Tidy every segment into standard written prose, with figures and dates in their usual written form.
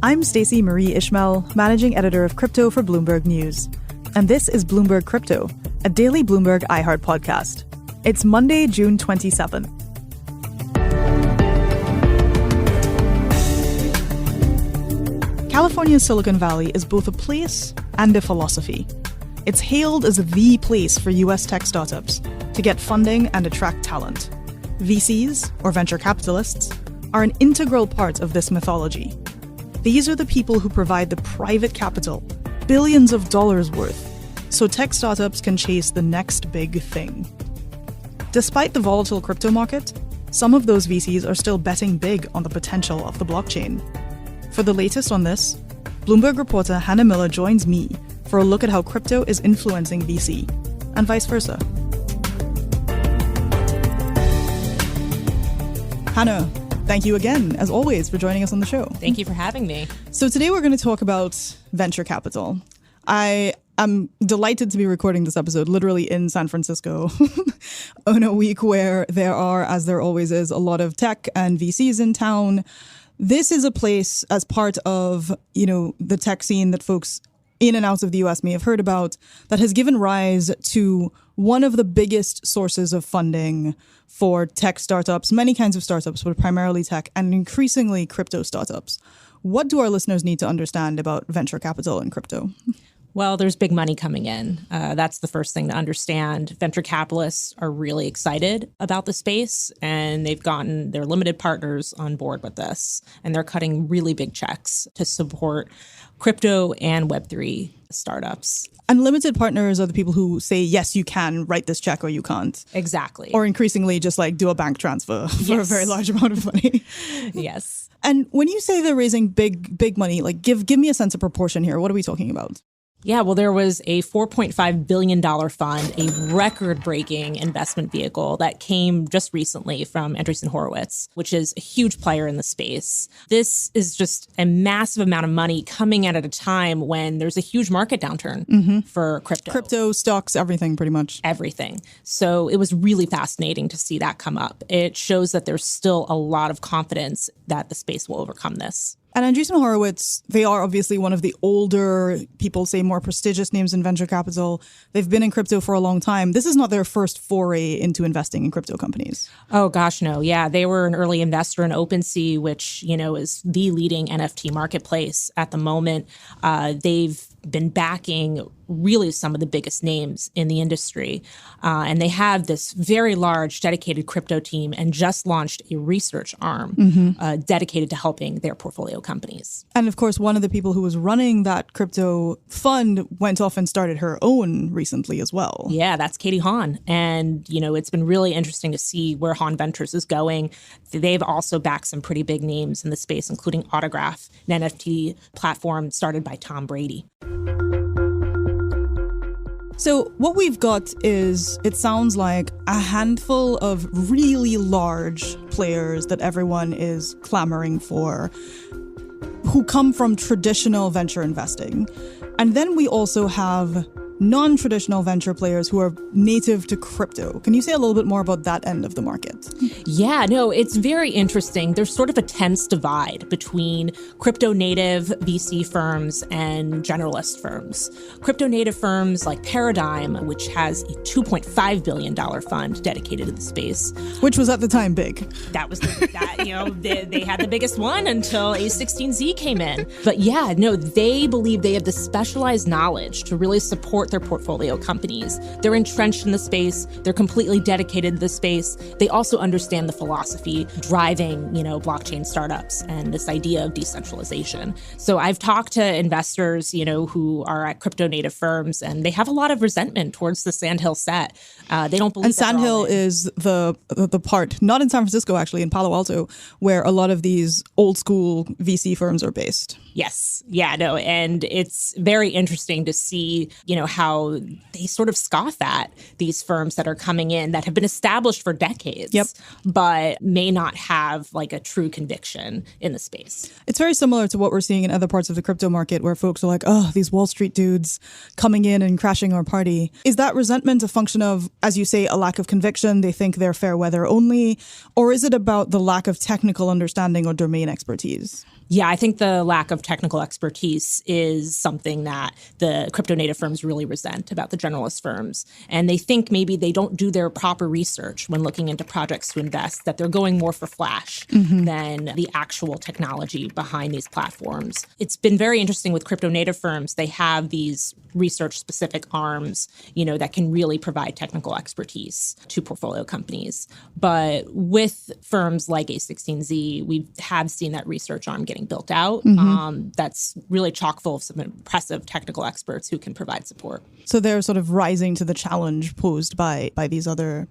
I'm Stacey Marie Ishmael, managing editor of crypto for Bloomberg News. And this is Bloomberg Crypto, a daily Bloomberg iHeart podcast. It's Monday, June 27th. California's Silicon Valley is both a place and a philosophy. It's hailed as the place for US tech startups to get funding and attract talent. VCs, or venture capitalists, are an integral part of this mythology. These are the people who provide the private capital, billions of dollars worth, so tech startups can chase the next big thing. Despite the volatile crypto market, some of those VCs are still betting big on the potential of the blockchain. For the latest on this, Bloomberg reporter Hannah Miller joins me for a look at how crypto is influencing VC, and vice versa. Hannah, thank you again, as always, for joining us on the show. Thank you for having me. So today we're going to talk about venture capital. I am delighted to be recording this episode literally in San Francisco on a week where there are, as there always is, a lot of tech and VCs in town. This is a place as part of, the tech scene that folks in and out of the US may have heard about that has given rise to one of the biggest sources of funding for tech startups, many kinds of startups, but primarily tech and increasingly crypto startups. What do our listeners need to understand about venture capital and crypto? Well, there's big money coming in. That's the first thing to understand. Venture capitalists are really excited about the space, and they've gotten their limited partners on board with this. And they're cutting really big checks to support crypto and Web3 startups. And limited partners are the people who say, yes, you can write this check or you can't. Exactly. Or increasingly just do a bank transfer for a very large amount of money. Yes. And when you say they're raising big money, give me a sense of proportion here. What are we talking about? Yeah, well, there was a $4.5 billion fund, a record-breaking investment vehicle that came just recently from Andreessen Horowitz, which is a huge player in the space. This is just a massive amount of money coming at a time when there's a huge market downturn for crypto. Crypto, stocks, everything, pretty much. Everything. So it was really fascinating to see that come up. It shows that there's still a lot of confidence that the space will overcome this. And Andreessen Horowitz, they are obviously one of the older, people say more prestigious names in venture capital. They've been in crypto for a long time. This is not their first foray into investing in crypto companies. Oh, gosh, no. Yeah, they were an early investor in OpenSea, which, is the leading NFT marketplace at the moment. They've been backing really some of the biggest names in the industry. And they have this very large dedicated crypto team and just launched a research arm dedicated to helping their portfolio companies. And of course, one of the people who was running that crypto fund went off and started her own recently as well. Yeah, that's Katie Hahn. And, it's been really interesting to see where Hahn Ventures is going. They've also backed some pretty big names in the space, including Autograph, an NFT platform started by Tom Brady. So what we've got is, it sounds like a handful of really large players that everyone is clamoring for, who come from traditional venture investing. And then we also have non-traditional venture players who are native to crypto. Can you say a little bit more about that end of the market? Yeah, no, it's very interesting. There's sort of a tense divide between crypto-native VC firms and generalist firms. Crypto-native firms like Paradigm, which has a $2.5 billion fund dedicated to the space. Which was at the time big. That was, they had the biggest one until A16Z came in. But yeah, no, they believe they have the specialized knowledge to really support their portfolio companies. They're entrenched in the space. They're completely dedicated to the space. They also understand the philosophy driving, blockchain startups and this idea of decentralization. So I've talked to investors, who are at crypto native firms, and they have a lot of resentment towards the Sandhill set. They don't believe. And Sandhill is the part, not in San Francisco, actually, in Palo Alto, where a lot of these old school VC firms are based. Yes. Yeah, no. And it's very interesting to see, how they sort of scoff at these firms that are coming in that have been established for decades, but may not have like a true conviction in the space. It's very similar to what we're seeing in other parts of the crypto market where folks are like, oh, these Wall Street dudes coming in and crashing our party. Is that resentment a function of, as you say, a lack of conviction? They think they're fair weather only? Or is it about the lack of technical understanding or domain expertise? Yeah, I think the lack of technical expertise is something that the crypto native firms really resent about the generalist firms. And they think maybe they don't do their proper research when looking into projects to invest, that they're going more for flash than the actual technology behind these platforms. It's been very interesting with crypto native firms. They have these research specific arms, that can really provide technical expertise to portfolio companies. But with firms like A16Z, we have seen that research arm getting built out. That's really chock full of some impressive technical experts who can provide support. So they're sort of rising to the challenge posed by these other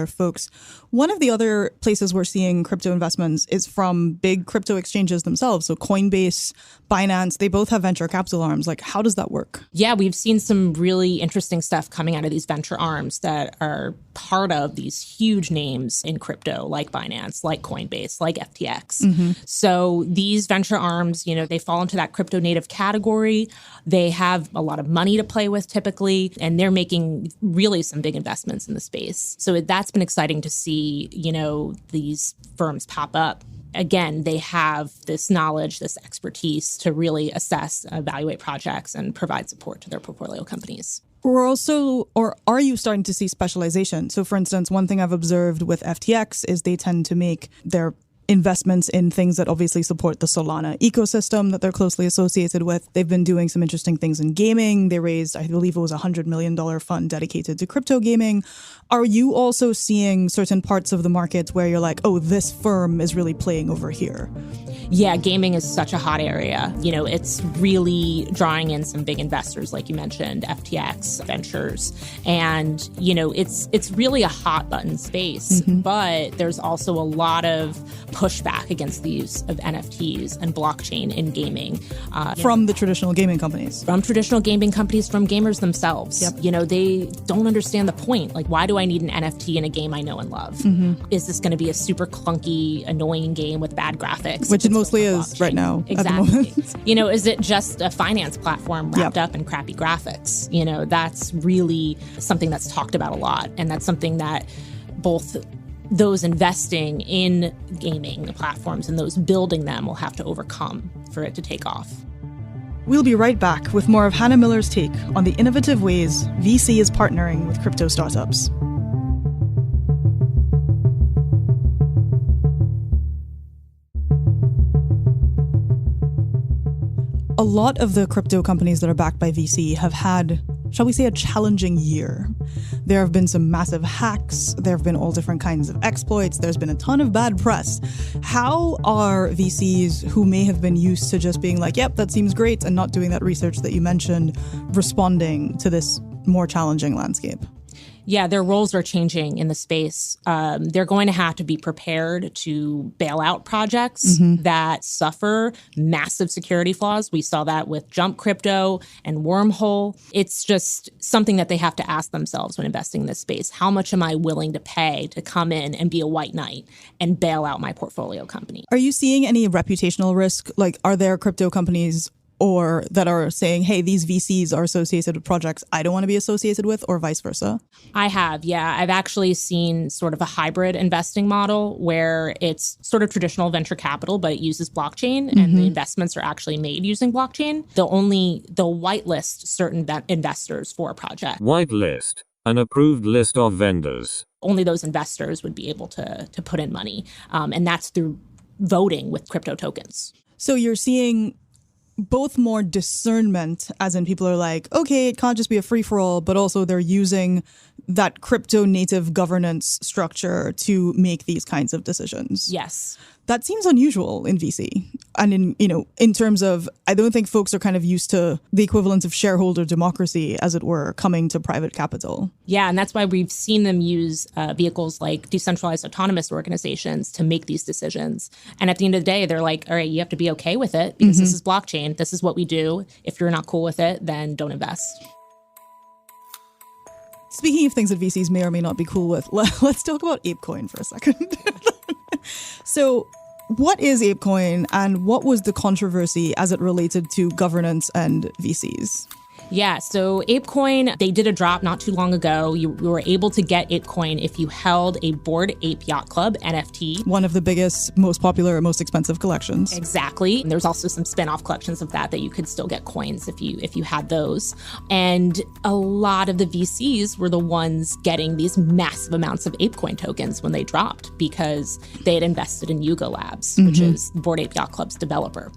folks. One of the other places we're seeing crypto investments is from big crypto exchanges themselves. So Coinbase, Binance, they both have venture capital arms. Like, how does that work? Yeah, we've seen some really interesting stuff coming out of these venture arms that are part of these huge names in crypto, like Binance, like Coinbase, like FTX. So these venture arms, they fall into that crypto native category. They have a lot of money to play with typically, and they're making really some big investments in the space. So that's been exciting to see, these firms pop up. Again, they have this knowledge, this expertise to really assess, evaluate projects and provide support to their portfolio companies. We're also, or are you starting to see specialization? So for instance, one thing I've observed with FTX is they tend to make their investments in things that obviously support the Solana ecosystem that they're closely associated with. They've been doing some interesting things in gaming. They raised, I believe it was $100 million fund dedicated to crypto gaming. Are you also seeing certain parts of the market where you're like, oh, this firm is really playing over here? Yeah, gaming is such a hot area. It's really drawing in some big investors, like you mentioned, FTX Ventures. And, it's really a hot button space. But there's also a lot of pushback against the use of NFTs and blockchain in gaming. From the traditional gaming companies. From traditional gaming companies, from gamers themselves. They don't understand the point. Like, why do I need an NFT in a game I know and love? Is this going to be a super clunky, annoying game with bad graphics? Which it mostly is right now. Exactly. At the moment. Is it just a finance platform wrapped up in crappy graphics? That's really something that's talked about a lot. And that's something that both those investing in gaming platforms and those building them will have to overcome for it to take off. We'll be right back with more of Hannah Miller's take on the innovative ways VC is partnering with crypto startups. A lot of the crypto companies that are backed by VC have had, shall we say, a challenging year. There have been some massive hacks. There have been all different kinds of exploits. There's been a ton of bad press. How are VCs who may have been used to just being like, yep, that seems great, and not doing that research that you mentioned, responding to this more challenging landscape? Yeah, their roles are changing in the space. They're going to have to be prepared to bail out projects that suffer massive security flaws. We saw that with Jump Crypto and Wormhole. It's just something that they have to ask themselves when investing in this space. How much am I willing to pay to come in and be a white knight and bail out my portfolio company? Are you seeing any reputational risk? Like, are there crypto companies or that are saying, hey, these VCs are associated with projects I don't want to be associated with, or vice versa? I have, yeah. I've actually seen sort of a hybrid investing model where it's sort of traditional venture capital, but it uses blockchain and the investments are actually made using blockchain. They'll whitelist certain investors for a project. Whitelist, an approved list of vendors. Only those investors would be able to put in money. And that's through voting with crypto tokens. So you're seeing both more discernment, as in people are like, okay, it can't just be a free-for-all, but also they're using that crypto native governance structure to make these kinds of decisions. Yes. That seems unusual in VC. And in terms of, I don't think folks are kind of used to the equivalent of shareholder democracy, as it were, coming to private capital. Yeah, and that's why we've seen them use vehicles like decentralized autonomous organizations to make these decisions. And at the end of the day, they're like, all right, you have to be okay with it because this is blockchain. This is what we do. If you're not cool with it, then don't invest. Speaking of things that VCs may or may not be cool with, let's talk about Apecoin for a second. So what is Apecoin and what was the controversy as it related to governance and VCs? Yeah, so Apecoin, they did a drop not too long ago. You were able to get Apecoin if you held a Bored Ape Yacht Club NFT. One of the biggest, most popular, most expensive collections. Exactly. And there's also some spin-off collections of that you could still get coins if you had those. And a lot of the VCs were the ones getting these massive amounts of Apecoin tokens when they dropped because they had invested in Yuga Labs, which is Bored Ape Yacht Club's developer.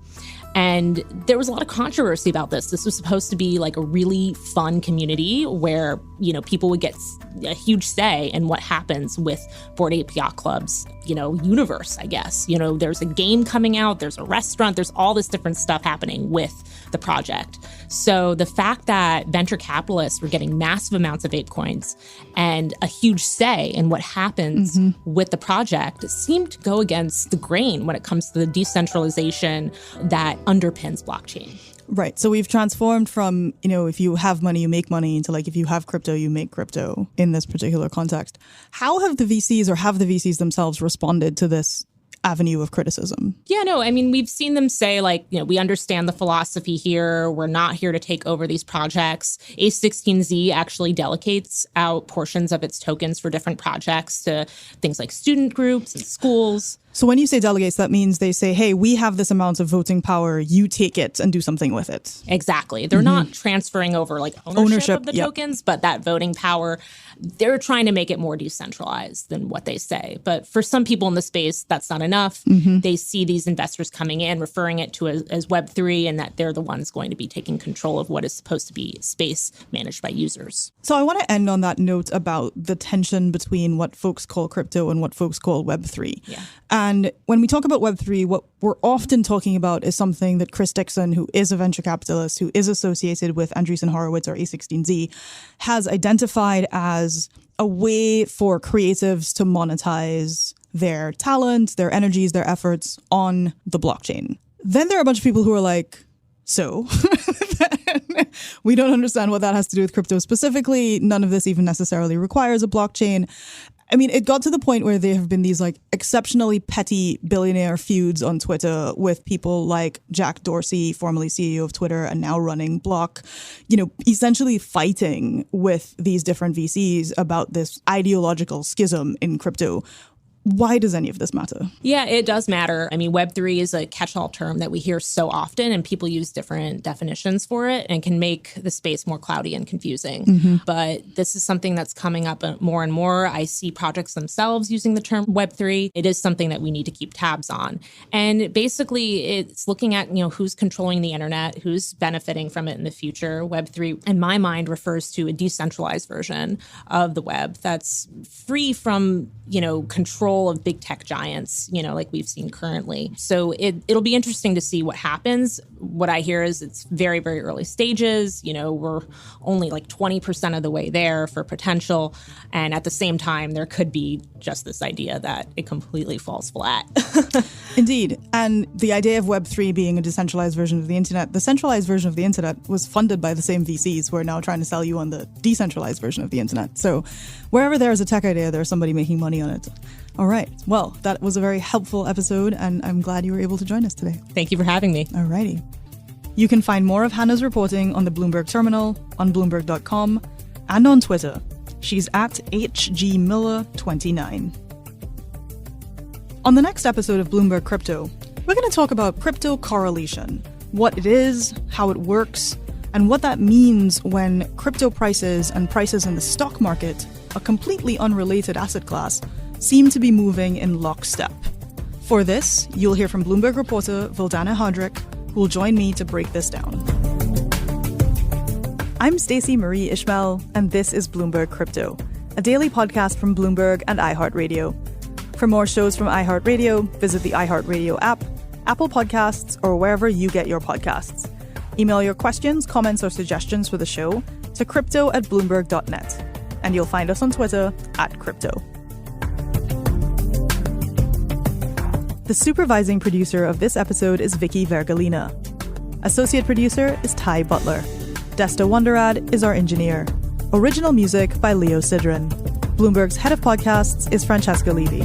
And there was a lot of controversy about this. This was supposed to be like a really fun community where, people would get a huge say in what happens with Bored Ape Yacht Club's, universe, I guess. There's a game coming out, there's a restaurant, there's all this different stuff happening with the project. So the fact that venture capitalists were getting massive amounts of Apecoins and a huge say in what happens with the project seemed to go against the grain when it comes to the decentralization that underpins blockchain. Right. So we've transformed from, if you have money, you make money, into like if you have crypto, you make crypto in this particular context. How have the VCs themselves responded to this avenue of criticism? Yeah, no, I mean, we've seen them say, we understand the philosophy here. We're not here to take over these projects. A16Z actually delegates out portions of its tokens for different projects to things like student groups and schools. So when you say delegates, that means they say, hey, we have this amount of voting power, you take it and do something with it. Exactly. They're not transferring over ownership of the tokens, but that voting power, they're trying to make it more decentralized than what they say. But for some people in the space, that's not enough. They see these investors coming in, referring it to as Web3, and that they're the ones going to be taking control of what is supposed to be space managed by users. So I want to end on that note about the tension between what folks call crypto and what folks call Web3. Yeah. And when we talk about Web3, what we're often talking about is something that Chris Dixon, who is a venture capitalist, who is associated with Andreessen Horowitz or A16Z, has identified as a way for creatives to monetize their talent, their energies, their efforts on the blockchain. Then there are a bunch of people who are like, so we don't understand what that has to do with crypto specifically. None of this even necessarily requires a blockchain. I mean, it got to the point where there have been these exceptionally petty billionaire feuds on Twitter with people like Jack Dorsey, formerly CEO of Twitter and now running Block, essentially fighting with these different VCs about this ideological schism in crypto. Why does any of this matter? Yeah, it does matter. I mean, Web3 is a catch-all term that we hear so often, and people use different definitions for it and can make the space more cloudy and confusing. But this is something that's coming up more and more. I see projects themselves using the term Web3. It is something that we need to keep tabs on. And basically, it's looking at, who's controlling the internet, who's benefiting from it in the future. Web3, in my mind, refers to a decentralized version of the web that's free from, control of big tech giants, like we've seen currently. So it'll be interesting to see what happens. What I hear is it's very, very early stages. We're only 20% of the way there for potential. And at the same time, there could be just this idea that it completely falls flat. Indeed. And the idea of Web3 being a decentralized version of the internet, the centralized version of the internet was funded by the same VCs who are now trying to sell you on the decentralized version of the internet. So wherever there is a tech idea, there's somebody making money on it. All right. Well, that was a very helpful episode, and I'm glad you were able to join us today. Thank you for having me. All righty. You can find more of Hannah's reporting on the Bloomberg terminal, on Bloomberg.com, and on Twitter. She's at HGMiller29. On the next episode of Bloomberg Crypto, we're going to talk about crypto correlation, what it is, how it works, and what that means when crypto prices and prices in the stock market, a completely unrelated asset class, seem to be moving in lockstep. For this, you'll hear from Bloomberg reporter Vildana Hardrick, who will join me to break this down. I'm Stacey Marie Ishmael, and this is Bloomberg Crypto, a daily podcast from Bloomberg and iHeartRadio. For more shows from iHeartRadio, visit the iHeartRadio app, Apple Podcasts, or wherever you get your podcasts. Email your questions, comments, or suggestions for the show to crypto@bloomberg.net. And you'll find us on Twitter @crypto. The supervising producer of this episode is Vicky Vergalina. Associate producer is Ty Butler. Desta Wonderad is our engineer. Original music by Leo Sidran. Bloomberg's head of podcasts is Francesca Levy.